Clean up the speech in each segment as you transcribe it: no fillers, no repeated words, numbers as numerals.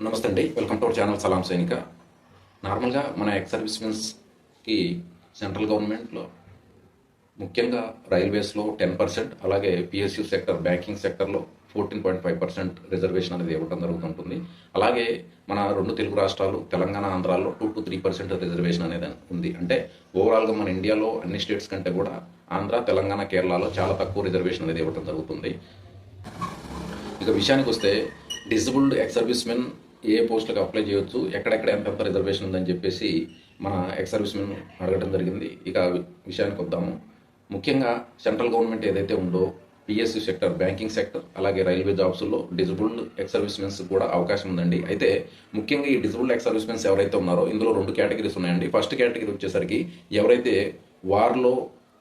నమస్తే అండి, welcome to our channel సలాం సైనిక. నార్మల్గా మన ఎక్స్ సర్వీస్మెన్స్కి సెంట్రల్ గవర్నమెంట్లో ముఖ్యంగా రైల్వేస్లో 10%, అలాగే పిఎస్యూ సెక్టర్, బ్యాంకింగ్ సెక్టర్లో 14.5% రిజర్వేషన్ అనేది ఇవ్వడం జరుగుతుంటుంది. అలాగే మన రెండు తెలుగు రాష్ట్రాలు తెలంగాణ, ఆంధ్రాలో 2 to 3% రిజర్వేషన్ అనేది ఉంది. అంటే ఓవరాల్గా మన ఇండియాలో అన్ని స్టేట్స్ కంటే కూడా ఆంధ్ర, తెలంగాణ, కేరళలో చాలా తక్కువ రిజర్వేషన్ అనేది ఇవ్వడం జరుగుతుంది. ఇక విషయానికి వస్తే డిజబుల్డ్ ఎక్స్ సర్వీస్మెన్ ఏ పోస్టులకు అప్లై చేయొచ్చు, ఎక్కడెక్కడ ఎంత రిజర్వేషన్ ఉందని చెప్పేసి మన ఎక్స్ సర్వీస్మెన్ అడగడం జరిగింది. ఇక విషయానికి వద్దాము. ముఖ్యంగా సెంట్రల్ గవర్నమెంట్ ఏదైతే ఉందో పిఎస్యూ సెక్టర్, బ్యాంకింగ్ సెక్టర్, అలాగే రైల్వే జాబ్స్లో డిజబుల్డ్ ఎక్స్ సర్వీస్మెన్స్ కూడా అవకాశం ఉందండి. అయితే ముఖ్యంగా ఈ డిజబుల్డ్ ఎక్స్ సర్వీస్మెన్స్ ఎవరైతే ఉన్నారో ఇందులో 2 కేటగిరీస్ ఉన్నాయండి. ఫస్ట్ కేటగిరీ వచ్చేసరికి ఎవరైతే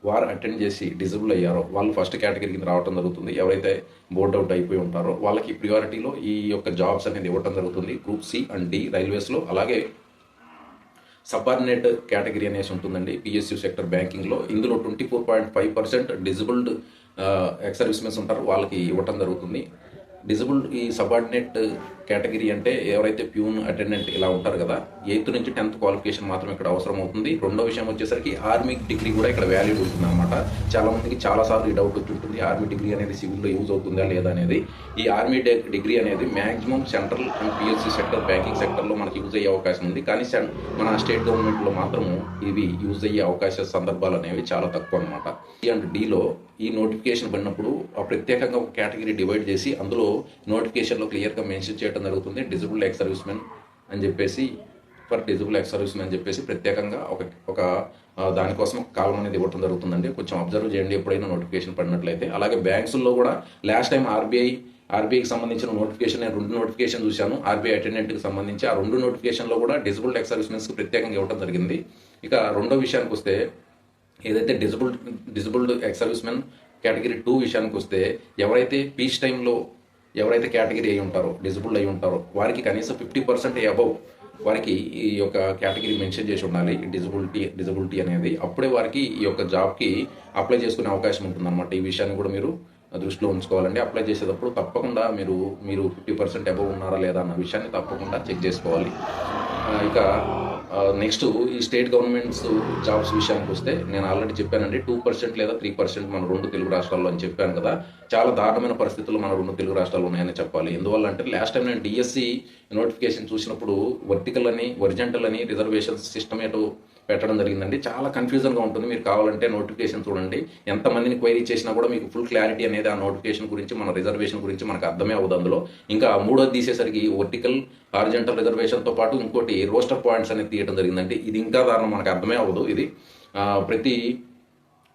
వార్ అటెండ్ చేసి డిజబుల్ అయ్యారో వాళ్ళు ఫస్ట్ కేటగిరీ కింద రావడం జరుగుతుంది. ఎవరైతే బోర్డ్ అవుట్ అయిపోయి ఉంటారో వాళ్ళకి ప్రియారిటీలో ఈ యొక్క జాబ్స్ అనేది ఇవ్వడం జరుగుతుంది. గ్రూప్ సి అండ్ డి రైల్వేస్లో. అలాగే సబార్డినేట్ కేటగిరీ అనేసి ఉంటుందండి పిఎస్యూ సెక్టర్, బ్యాంకింగ్లో. ఇందులో 24.5% డిజబుల్డ్ ఎక్స్ సర్వీస్మెన్స్ ఉంటారో వాళ్ళకి ఇవ్వటం జరుగుతుంది. డిజబుల్డ్ ఈ సబార్డినేట్ కేటగిరీ అంటే ఎవరైతే ప్యూన్, అటెండెంట్ ఇలా ఉంటారు కదా, 8th నుంచి 10th క్వాలిఫికేషన్ మాత్రం ఇక్కడ అవసరం అవుతుంది. రెండో విషయం వచ్చేసరికి ఆర్మీ డిగ్రీ కూడా ఇక్కడ వ్యాలిడ్ ఉంటుంది అనమాట. చాలా మందికి చాలాసార్లు ఈ డౌట్ వచ్చి ఉంటుంది, ఆర్మీ డిగ్రీ అనేది సివిల్లో యూజ్ అవుతుందా లేదా అనేది. ఈ ఆర్మీ డిగ్రీ అనేది maximum central and PSC sector, banking సెక్టర్లో మనకి యూజ్ అయ్యే అవకాశం ఉంది. కానీ మన స్టేట్ గవర్నమెంట్లో మాత్రము ఇవి యూజ్ అయ్యే అవకాశ సందర్భాలు అనేవి చాలా తక్కువ అనమాట. సి అండ్ డిలో ఈ నోటిఫికేషన్ పడినప్పుడు ప్రత్యేకంగా ఒక కేటగిరీ డివైడ్ చేసి అందులో నోటిఫికేషన్లో క్లియర్గా మెన్షన్ చేయడం జరుగుతుంది. డిజబుల్డ్ ఎక్స్ సర్వీస్మెన్ అని చెప్పేసి, ఫర్ డిజబుల్ ఎక్స్ సర్వీస్మెన్ అని చెప్పేసి ప్రత్యేకంగా ఒక దానికోసం కాలం అనేది ఇవ్వడం జరుగుతుందండి. కొంచెం అబ్జర్వ్ చేయండి ఎప్పుడైనా నోటిఫికేషన్ పడినట్లయితే. అలాగే బ్యాంక్స్లో కూడా లాస్ట్ టైం ఆర్బీఐకి సంబంధించిన నోటిఫికేషన్, నేను 2 నోటిఫికేషన్ చూశాను. ఆర్బీఐ అటెండెంట్కి సంబంధించి ఆ 2 నోటిఫికేషన్లో కూడా డిజబుల్డ్ ఎక్స్ సర్వీస్మెన్స్కి ప్రత్యేకంగా ఇవ్వడం జరిగింది. ఇక రెండో విషయానికి వస్తే ఏదైతే డిజబుల్డ్ ఎక్స్ సర్వీస్మెన్ కేటగిరీ 2 విషయానికి వస్తే ఎవరైతే పీస్ టైంలో ఎవరైతే కేటగిరీ అయి ఉంటారో, డిజబుల్డ్ అయి ఉంటారో వారికి కనీసం 50% అబవ్ వారికి ఈ యొక్క కేటగిరీ మెన్షన్ చేసి ఉండాలి, డిజబిలిటీ అనేది. అప్పుడే వారికి ఈ యొక్క జాబ్కి అప్లై చేసుకునే అవకాశం ఉంటుందన్నమాట. ఈ విషయాన్ని కూడా మీరు దృష్టిలో ఉంచుకోవాలండి. అప్లై చేసేటప్పుడు తప్పకుండా మీరు 50% అబవ్ ఉన్నారా లేదా అన్న విషయాన్ని తప్పకుండా చెక్ చేసుకోవాలి. ఇక నెక్స్ట్ ఈ స్టేట్ గవర్నమెంట్స్ జాబ్స్ విషయానికి వస్తే నేను ఆల్రెడీ చెప్పానండి, 2% లేదా 3% మన 2 తెలుగు రాష్ట్రాల్లో అని చెప్పాను కదా. చాలా దారుణమైన పరిస్థితులు మన 2 తెలుగు రాష్ట్రాలు ఉన్నాయని చెప్పాలి. ఎందువల్ల అంటే లాస్ట్ టైం నేను డిఎస్సి నోటిఫికేషన్ చూసినప్పుడు ఒరిజెంటల్ అని రిజర్వేషన్ సిస్టమ్ ఏటో పెట్టడం జరిగిందండి. చాలా కన్ఫ్యూజన్గా ఉంటుంది. మీరు కావాలంటే నోటిఫికేషన్ చూడండి. ఎంతమందిని క్వైరీ చేసినా కూడా మీకు ఫుల్ క్లారిటీ అనేది ఆ నోటిఫికేషన్ గురించి, మన రిజర్వేషన్ గురించి మనకు అర్థమే అవ్వదు అందులో. ఇంకా మూడోది తీసేసరికి వర్టికల్, హారిజెంటల్ రిజర్వేషన్తో పాటు ఇంకోటి రోస్టర్ పాయింట్స్ అనేది తీయడం జరిగిందండి. ఇది ఇంకా దారుణం, మనకు అర్థమే అవ్వదు. ఇది ప్రతి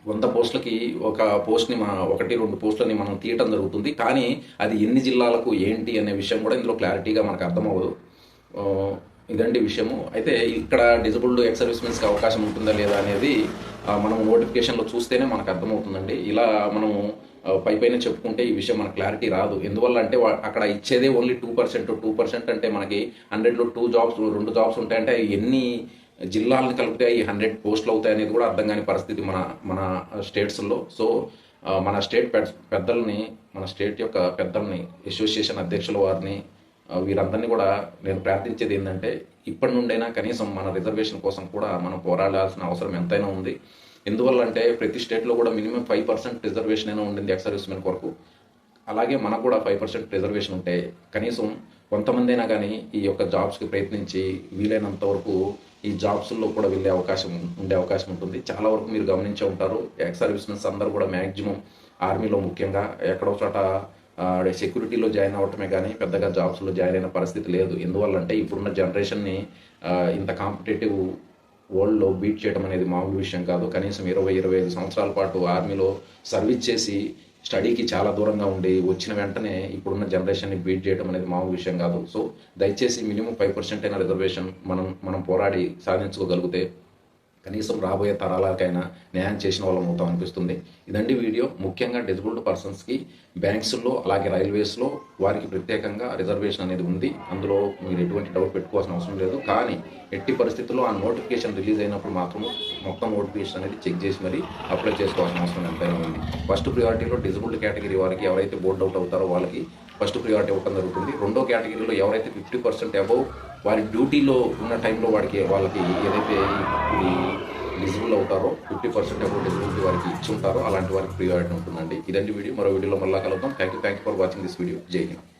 100 పోస్టులకి ఒక పోస్ట్ని 1-2 పోస్టులని మనం తీయటం జరుగుతుంది. కానీ అది ఎన్ని జిల్లాలకు ఏంటి అనే విషయం కూడా ఇందులో క్లారిటీగా మనకు అర్థమవ్వదు. ఇదండి విషయము. అయితే ఇక్కడ డిజబుల్డ్ ఎక్స్ సర్వీస్మెన్స్కి అవకాశం ఉంటుందా లేదా అనేది మనం నోటిఫికేషన్లో చూస్తేనే మనకు అర్థమవుతుందండి. ఇలా మనం పైన చెప్పుకుంటే ఈ విషయం మనకు క్లారిటీ రాదు. ఎందువల్ల అంటే అక్కడ ఇచ్చేదే ఓన్లీ 2% అంటే మనకి 100లో 2 జాబ్స్ ఉంటాయంటే ఎన్ని జిల్లాలను కలిపితే ఈ 100 పోస్టులు అవుతాయి అనేది కూడా అర్థం కాని పరిస్థితి మన స్టేట్స్లో. సో మన స్టేట్ పెద్దల్ని, మన స్టేట్ యొక్క పెద్దల్ని, అసోసియేషన్ అధ్యక్షుల వారిని, వీరందరినీ కూడా నేను ప్రార్థించేది ఏంటంటే ఇప్పటి నుండైనా కనీసం మన రిజర్వేషన్ కోసం కూడా మనం పోరాడాల్సిన అవసరం ఎంతైనా ఉంది. ఎందువల్ల అంటే ప్రతి స్టేట్లో కూడా మినిమం 5% రిజర్వేషన్ అయినా ఉండింది ఎక్స్ సర్వీస్మెన్ కొరకు. అలాగే మనకు కూడా 5% రిజర్వేషన్ ఉంటే కనీసం కొంతమంది అయినా కానీ ఈ యొక్క జాబ్స్కి ప్రయత్నించి వీలైనంత వరకు ఈ జాబ్స్లో కూడా ఉండే అవకాశం ఉంటుంది. చాలా వరకు మీరు గమనించే ఉంటారు, ఎక్స్ సర్వీస్మెన్స్ అందరూ కూడా మ్యాక్సిమం ఆర్మీలో ముఖ్యంగా ఎక్కడో చోట సెక్యూరిటీలో జాయిన్ అవ్వటమే కానీ పెద్దగా జాబ్స్లో జాయిన్ అయిన పరిస్థితి లేదు. ఎందువల్ల అంటే ఇప్పుడున్న జనరేషన్ని ఇంత కాంపిటేటివ్ వరల్డ్లో బీట్ చేయడం అనేది మామూలు విషయం కాదు. కనీసం 20-25 సంవత్సరాల పాటు ఆర్మీలో సర్వీస్ చేసి స్టడీకి చాలా దూరంగా ఉండి వచ్చిన వెంటనే ఇప్పుడున్న జనరేషన్ని బీట్ చేయడం అనేది మామూలు విషయం కాదు. సో దయచేసి మినిమం 5% అయిన రిజర్వేషన్ మనం పోరాడి సాధించుకోగలిగితే కనీసం రాబోయే తరాలకైనా న్యాయం చేసిన వాళ్ళం అవుతాం అనిపిస్తుంది. ఇదండి వీడియో. ముఖ్యంగా డిజబుల్డ్ పర్సన్స్కి బ్యాంక్స్లో అలాగే రైల్వేస్లో వారికి ప్రత్యేకంగా రిజర్వేషన్ అనేది ఉంది. అందులో మీరు ఎటువంటి డౌట్ పెట్టుకోవాల్సిన అవసరం లేదు. కానీ ఎట్టి పరిస్థితుల్లో ఆ నోటిఫికేషన్ రిలీజ్ అయినప్పుడు మాత్రము మొత్తం నోటిఫికేషన్ అనేది చెక్ చేసి మరీ అప్లై చేసుకోవాల్సిన అవసరం ఎంతైనా ఉంది. ఫస్ట్ ప్రియారిటీలో డిజబుల్డ్ కేటగిరీ వారికి ఎవరైతే బోర్డ్ అవుట్ అవుతారో వాళ్ళకి ఫస్ట్ ప్రియారిటీ ఇవ్వడం జరుగుతుంది. రెండో కేటగిరీలో ఎవరైతే 50% అబోవ్ వారి డ్యూటీలో ఉన్న టైంలో వాళ్ళకి ఏదైతే ఈ డిజబుల్ అవుతారో 50% అబోవ్ డిజబిలిటీ వారికి ఇచ్చి ఉంటారో అలాంటి వారికి ప్రియారిటీ ఉంటుందండి. ఇదండి వీడియో. మరో వీడియోలో మళ్ళీ కలుద్దాం. Thank you for watching this video. జై హింద్.